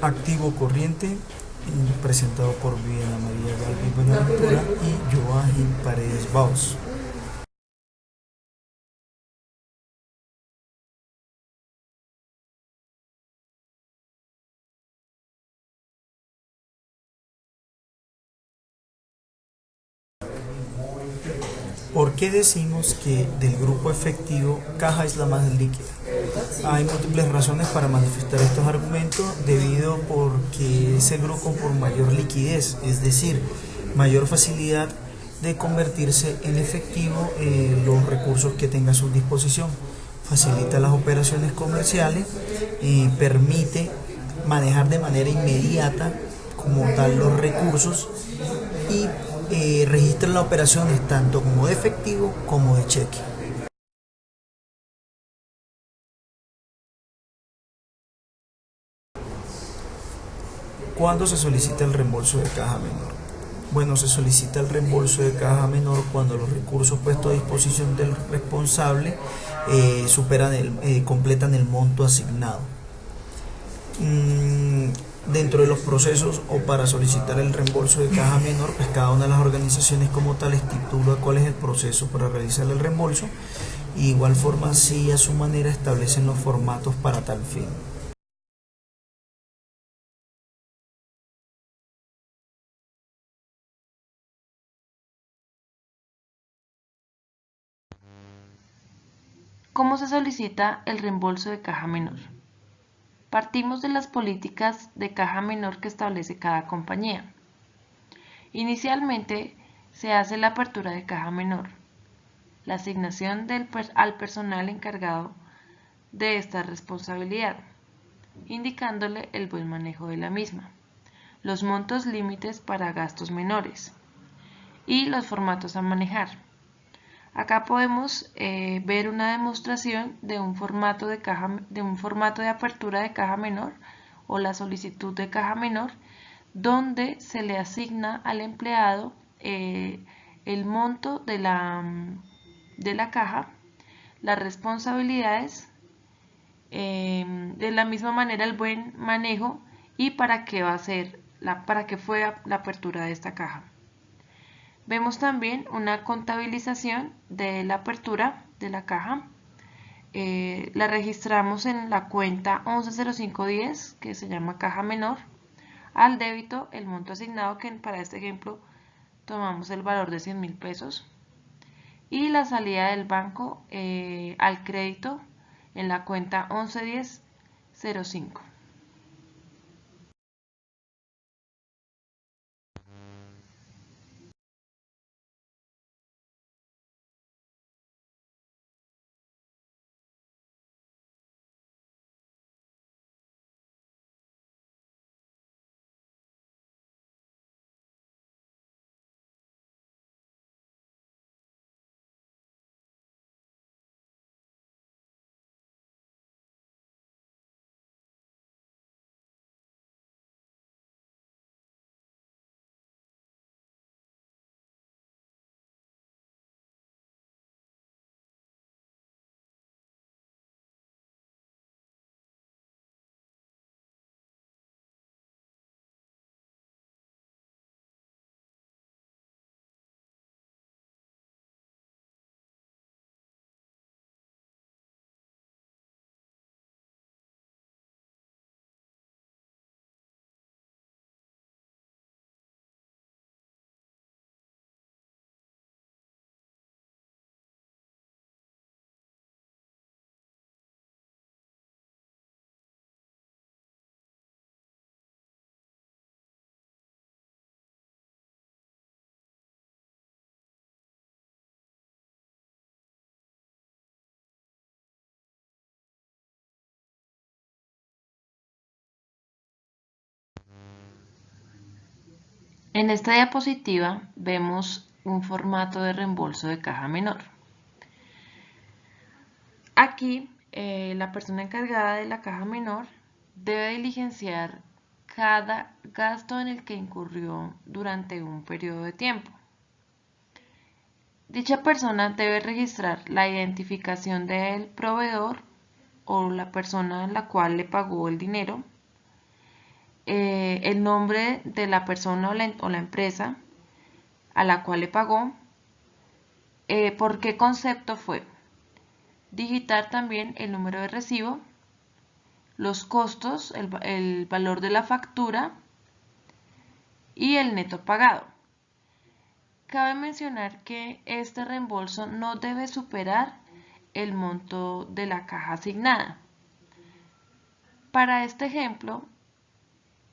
Activo corriente, presentado por Viviana María Galvis Buenaventura y Joágin Paredes Baus. ¿Por qué decimos que del grupo efectivo caja es la más líquida? Hay múltiples razones para manifestar estos argumentos debido porque es el grupo con mayor liquidez, es decir, mayor facilidad de convertirse en efectivo los recursos que tenga a su disposición. Facilita las operaciones comerciales, permite manejar de manera inmediata como tal los recursos y registra las operaciones tanto como de efectivo como de cheque. ¿Cuándo se solicita el reembolso de caja menor? Bueno, se solicita el reembolso de caja menor cuando los recursos puestos a disposición del responsable completan el monto asignado. Dentro de los procesos o para solicitar el reembolso de caja menor, pues cada una de las organizaciones como tal estipula cuál es el proceso para realizar el reembolso y igual forma sí a su manera establecen los formatos para tal fin. ¿Cómo se solicita el reembolso de caja menor? Partimos de las políticas de caja menor que establece cada compañía. Inicialmente se hace la apertura de caja menor, la asignación al personal encargado de esta responsabilidad, indicándole el buen manejo de la misma, los montos límites para gastos menores y los formatos a manejar. Acá podemos ver una demostración de un formato de apertura de caja menor o la solicitud de caja menor, donde se le asigna al empleado el monto de la caja, las responsabilidades, de la misma manera el buen manejo y para qué para qué fue la apertura de esta caja. Vemos también una contabilización de la apertura de la caja. La registramos en la cuenta 110510, que se llama caja menor. Al débito, el monto asignado, que para este ejemplo tomamos el valor de 100.000 pesos. Y la salida del banco al crédito en la cuenta 111005. En esta diapositiva vemos un formato de reembolso de caja menor. Aquí la persona encargada de la caja menor debe diligenciar cada gasto en el que incurrió durante un periodo de tiempo. Dicha persona debe registrar la identificación del proveedor o la persona a la cual le pagó el dinero, el nombre de la persona o la empresa a la cual le pagó, por qué concepto fue. Digitar también el número de recibo, los costos, el valor de la factura y el neto pagado. Cabe mencionar que este reembolso no debe superar el monto de la caja asignada. Para este ejemplo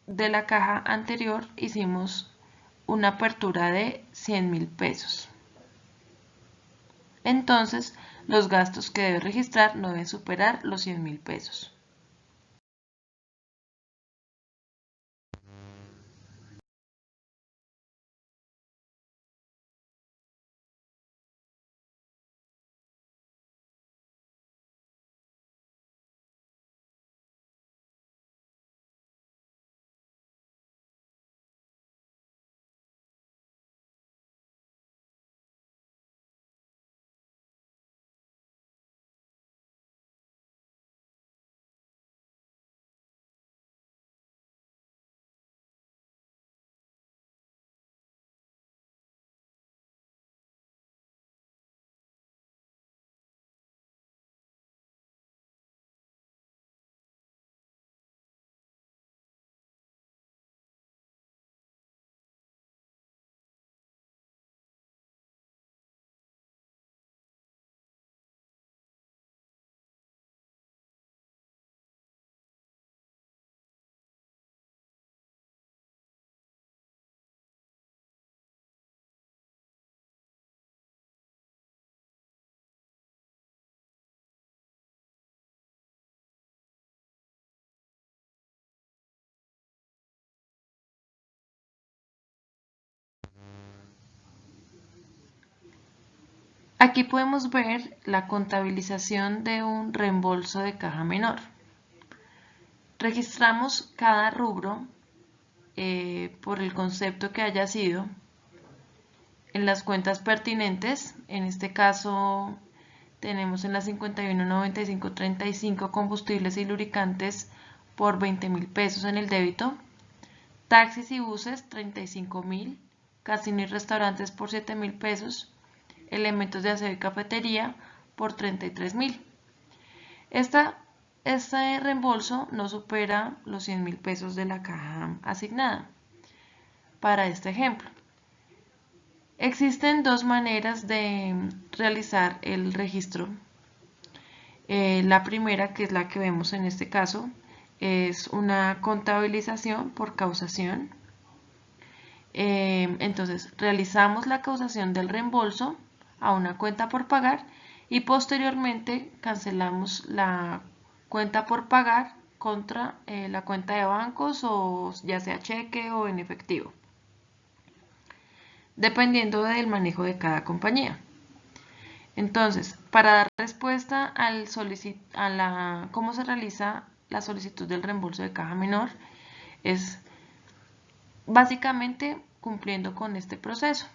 de la caja anterior hicimos una apertura de 100.000 pesos. Entonces, los gastos que debe registrar no deben superar los 100.000 pesos. Aquí podemos ver la contabilización de un reembolso de caja menor. Registramos cada rubro por el concepto que haya sido en las cuentas pertinentes. En este caso tenemos en la 519535 combustibles y lubricantes por 20.000 pesos en el débito, taxis y buses 35.000, casino y restaurantes por 7.000 pesos, elementos de aseo y cafetería por 33.000. Este reembolso no supera los 100.000 pesos de la caja asignada. Para este ejemplo, existen dos maneras de realizar el registro. La primera, que es la que vemos en este caso, es una contabilización por causación. Entonces, realizamos la causación del reembolso a una cuenta por pagar y posteriormente cancelamos la cuenta por pagar contra la cuenta de bancos, o ya sea cheque o en efectivo, dependiendo del manejo de cada compañía. Entonces, para dar respuesta a cómo se realiza la solicitud del reembolso de caja menor, es básicamente cumpliendo con este proceso.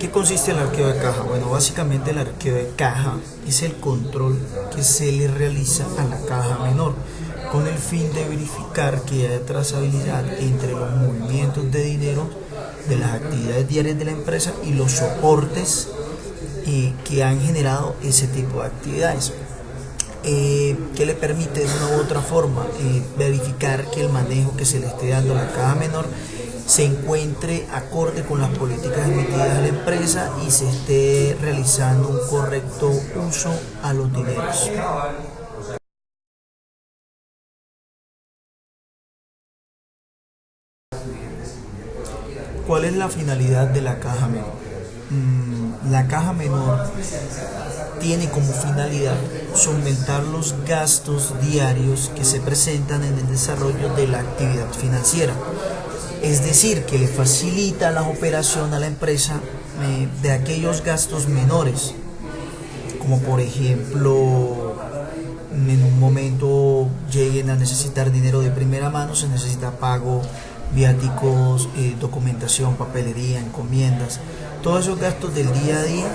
qué consiste el arqueo de caja? Bueno, básicamente el arqueo de caja es el control que se le realiza a la caja menor con el fin de verificar que haya trazabilidad entre los movimientos de dinero de las actividades diarias de la empresa y los soportes que han generado ese tipo de actividades. Que le permite de una u otra forma verificar que el manejo que se le esté dando a la caja menor se encuentre acorde con las políticas emitidas de la empresa y se esté realizando un correcto uso a los dineros. ¿Cuál es la finalidad de la caja menor? La caja menor tiene como finalidad solventar los gastos diarios que se presentan en el desarrollo de la actividad financiera. Es decir, que le facilita la operación a la empresa de aquellos gastos menores, como por ejemplo, en un momento lleguen a necesitar dinero de primera mano, se necesita pago, viáticos, documentación, papelería, encomiendas. Todos esos gastos del día a día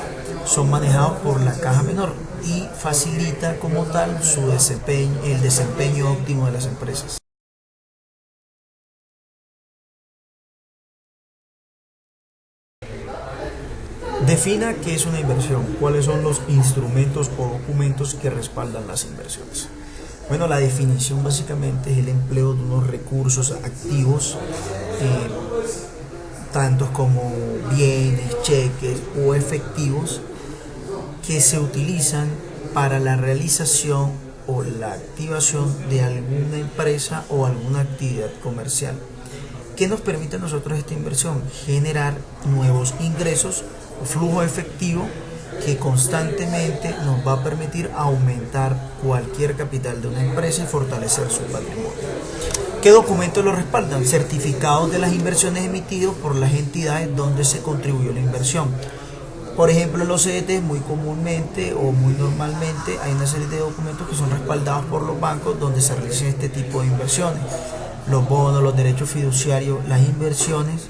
son manejados por la caja menor y facilita como tal el desempeño óptimo de las empresas. Defina qué es una inversión, cuáles son los instrumentos o documentos que respaldan las inversiones. Bueno, la definición básicamente es el empleo de unos recursos activos, tantos como bienes, cheques o efectivos, que se utilizan para la realización o la activación de alguna empresa o alguna actividad comercial. ¿Qué nos permite a nosotros esta inversión? Generar nuevos ingresos o flujo efectivo que constantemente nos va a permitir aumentar cualquier capital de una empresa y fortalecer su patrimonio. ¿Qué documentos lo respaldan? Certificados de las inversiones emitidos por las entidades donde se contribuyó la inversión. Por ejemplo, en los CDT muy comúnmente o muy normalmente hay una serie de documentos que son respaldados por los bancos donde se realizan este tipo de inversiones. Los bonos, los derechos fiduciarios, las inversiones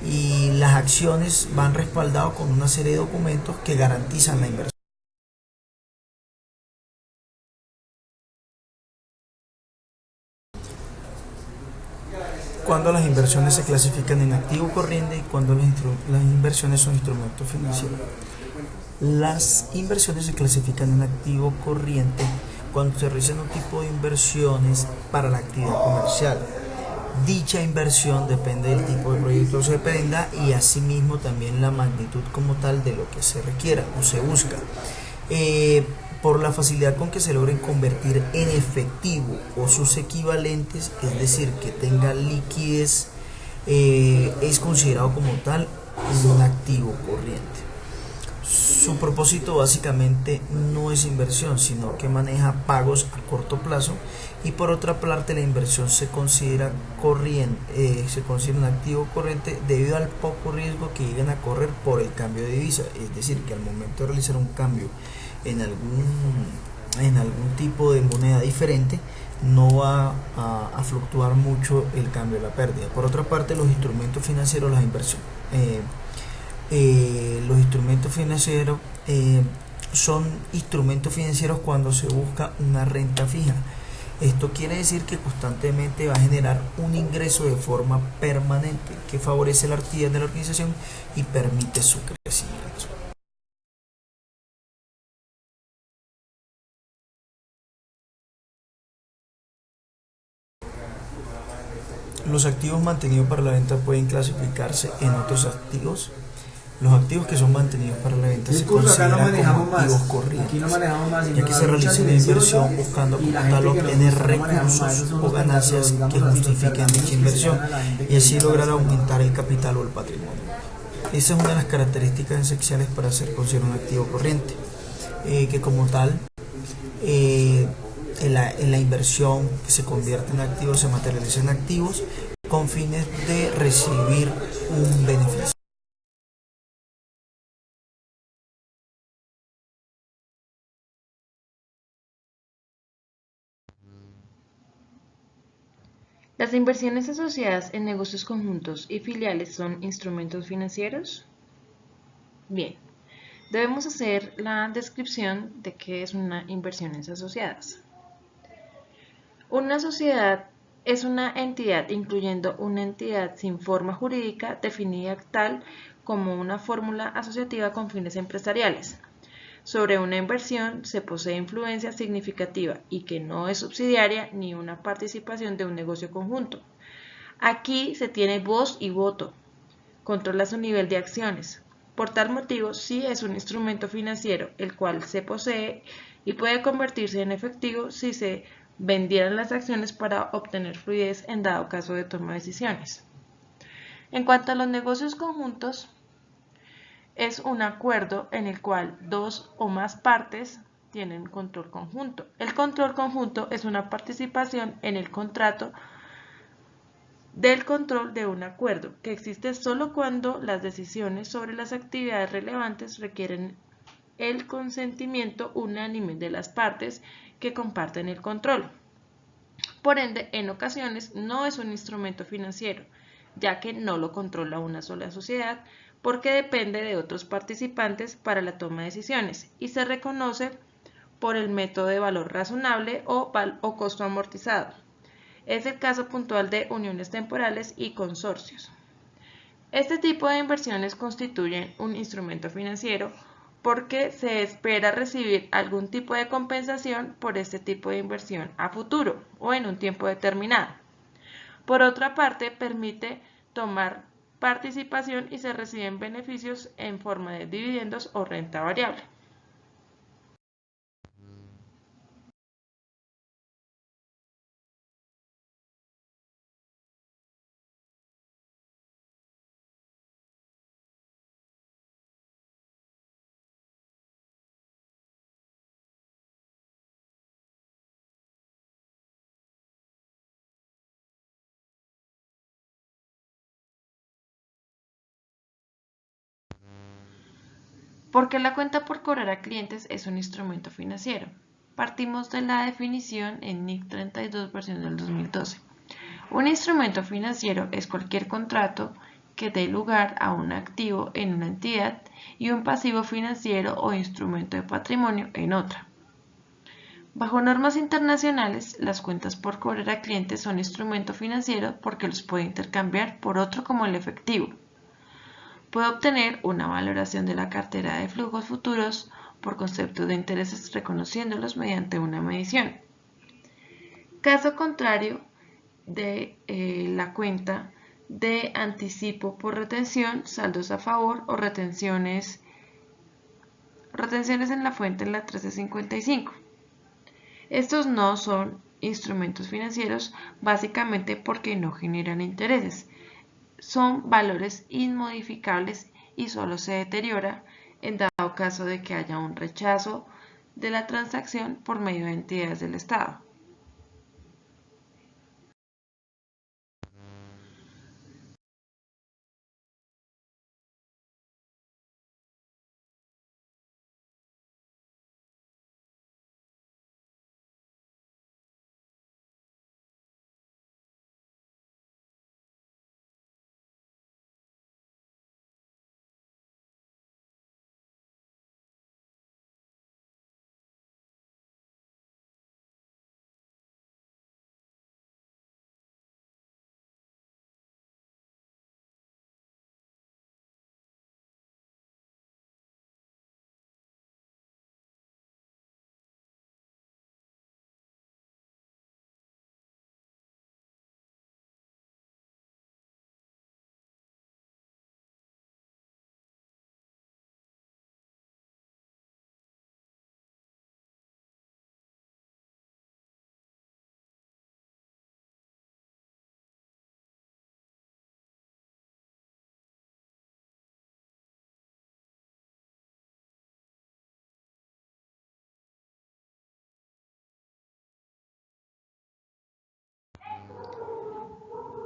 y las acciones van respaldados con una serie de documentos que garantizan la inversión. Cuando las inversiones se clasifican en activo corriente y cuando las inversiones son instrumentos financieros. Las inversiones se clasifican en activo corriente cuando se realizan un tipo de inversiones para la actividad comercial. Dicha inversión depende del tipo de proyecto que se prenda y asimismo también la magnitud como tal de lo que se requiera o se busca. Por la facilidad con que se logren convertir en efectivo o sus equivalentes, es decir, que tenga liquidez, es considerado como tal un activo corriente. Su propósito básicamente no es inversión, sino que maneja pagos a corto plazo y por otra parte la inversión se considera se considera un activo corriente debido al poco riesgo que llegan a correr por el cambio de divisa, es decir, que al momento de realizar un cambio en algún tipo de moneda diferente no va a fluctuar mucho el cambio de la pérdida. Por otra parte, los instrumentos financieros, las inversiones. Los instrumentos financieros son instrumentos financieros cuando se busca una renta fija. Esto quiere decir que constantemente va a generar un ingreso de forma permanente que favorece la actividad de la organización y permite su crecimiento. Los activos mantenidos para la venta pueden clasificarse en otros activos. Los activos que son mantenidos para la venta se consideran como activos corrientes, ya que se realiza una inversión buscando como tal obtener recursos o ganancias que justifiquen dicha inversión y así lograr aumentar el capital o el patrimonio. Esa es una de las características esenciales para ser considerado un activo corriente, que como tal en la inversión que se convierte en activos se materializa en activos con fines de recibir un beneficio. ¿Las inversiones asociadas en negocios conjuntos y filiales son instrumentos financieros? Bien, debemos hacer la descripción de qué es una inversiones asociadas. Una sociedad es una entidad, incluyendo una entidad sin forma jurídica definida tal como una fórmula asociativa con fines empresariales. Sobre una inversión se posee influencia significativa y que no es subsidiaria ni una participación de un negocio conjunto. Aquí se tiene voz y voto, controla su nivel de acciones. Por tal motivo, sí es un instrumento financiero, el cual se posee y puede convertirse en efectivo si se vendieran las acciones para obtener fluidez en dado caso de toma de decisiones. En cuanto a los negocios conjuntos, es un acuerdo en el cual dos o más partes tienen control conjunto. El control conjunto es una participación en el contrato del control de un acuerdo, que existe solo cuando las decisiones sobre las actividades relevantes requieren el consentimiento unánime de las partes que comparten el control. Por ende, en ocasiones no es un instrumento financiero, ya que no lo controla una sola sociedad, porque depende de otros participantes para la toma de decisiones y se reconoce por el método de valor razonable o costo amortizado. Es el caso puntual de uniones temporales y consorcios. Este tipo de inversiones constituyen un instrumento financiero porque se espera recibir algún tipo de compensación por este tipo de inversión a futuro o en un tiempo determinado. Por otra parte, permite tomar participación y se reciben beneficios en forma de dividendos o renta variable. ¿Por qué la cuenta por cobrar a clientes es un instrumento financiero? Partimos de la definición en NIC 32 versión del 2012. Un instrumento financiero es cualquier contrato que dé lugar a un activo en una entidad y un pasivo financiero o instrumento de patrimonio en otra. Bajo normas internacionales, las cuentas por cobrar a clientes son instrumento financiero porque los puede intercambiar por otro como el efectivo. Puede obtener una valoración de la cartera de flujos futuros por concepto de intereses reconociéndolos mediante una medición. Caso contrario de la cuenta de anticipo por retención, saldos a favor o retenciones en la fuente en la 1355. Estos no son instrumentos financieros básicamente porque no generan intereses. Son valores inmodificables y solo se deteriora en dado caso de que haya un rechazo de la transacción por medio de entidades del Estado.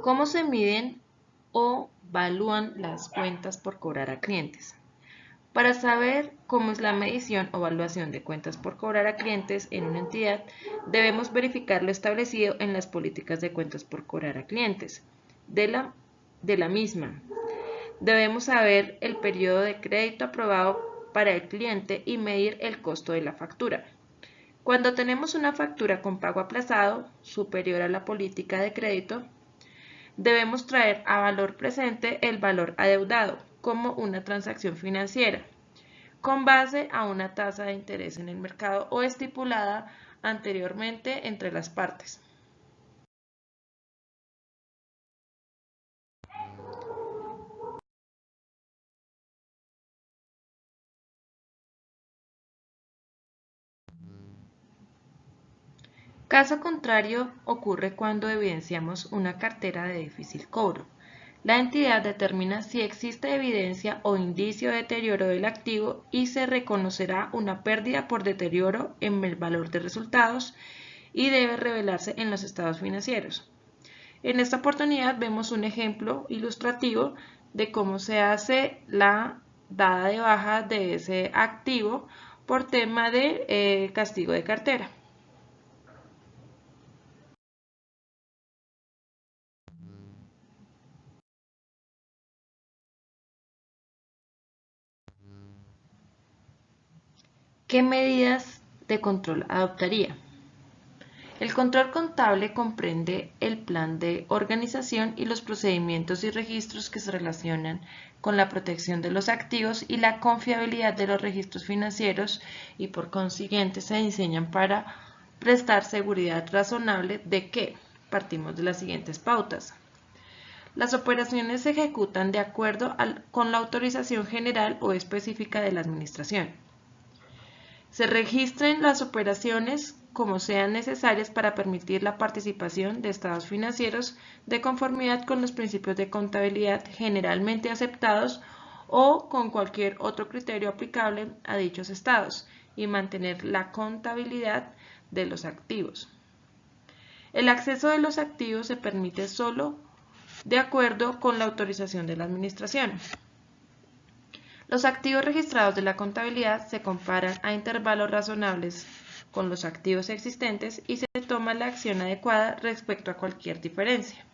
¿Cómo se miden o evalúan las cuentas por cobrar a clientes? Para saber cómo es la medición o evaluación de cuentas por cobrar a clientes en una entidad, debemos verificar lo establecido en las políticas de cuentas por cobrar a clientes de la misma. Debemos saber el periodo de crédito aprobado para el cliente y medir el costo de la factura. Cuando tenemos una factura con pago aplazado superior a la política de crédito, debemos traer a valor presente el valor adeudado como una transacción financiera, con base a una tasa de interés en el mercado o estipulada anteriormente entre las partes. Caso contrario ocurre cuando evidenciamos una cartera de difícil cobro. La entidad determina si existe evidencia o indicio de deterioro del activo y se reconocerá una pérdida por deterioro en el valor de resultados y debe revelarse en los estados financieros. En esta oportunidad vemos un ejemplo ilustrativo de cómo se hace la dada de baja de ese activo por tema de castigo de cartera. ¿Qué medidas de control adoptaría? El control contable comprende el plan de organización y los procedimientos y registros que se relacionan con la protección de los activos y la confiabilidad de los registros financieros y por consiguiente se diseñan para prestar seguridad razonable de que partimos de las siguientes pautas. Las operaciones se ejecutan de acuerdo con la autorización general o específica de la Administración. Se registren las operaciones como sean necesarias para permitir la participación de estados financieros de conformidad con los principios de contabilidad generalmente aceptados o con cualquier otro criterio aplicable a dichos estados y mantener la contabilidad de los activos. El acceso de los activos se permite solo de acuerdo con la autorización de la Administración. Los activos registrados de la contabilidad se comparan a intervalos razonables con los activos existentes y se toma la acción adecuada respecto a cualquier diferencia.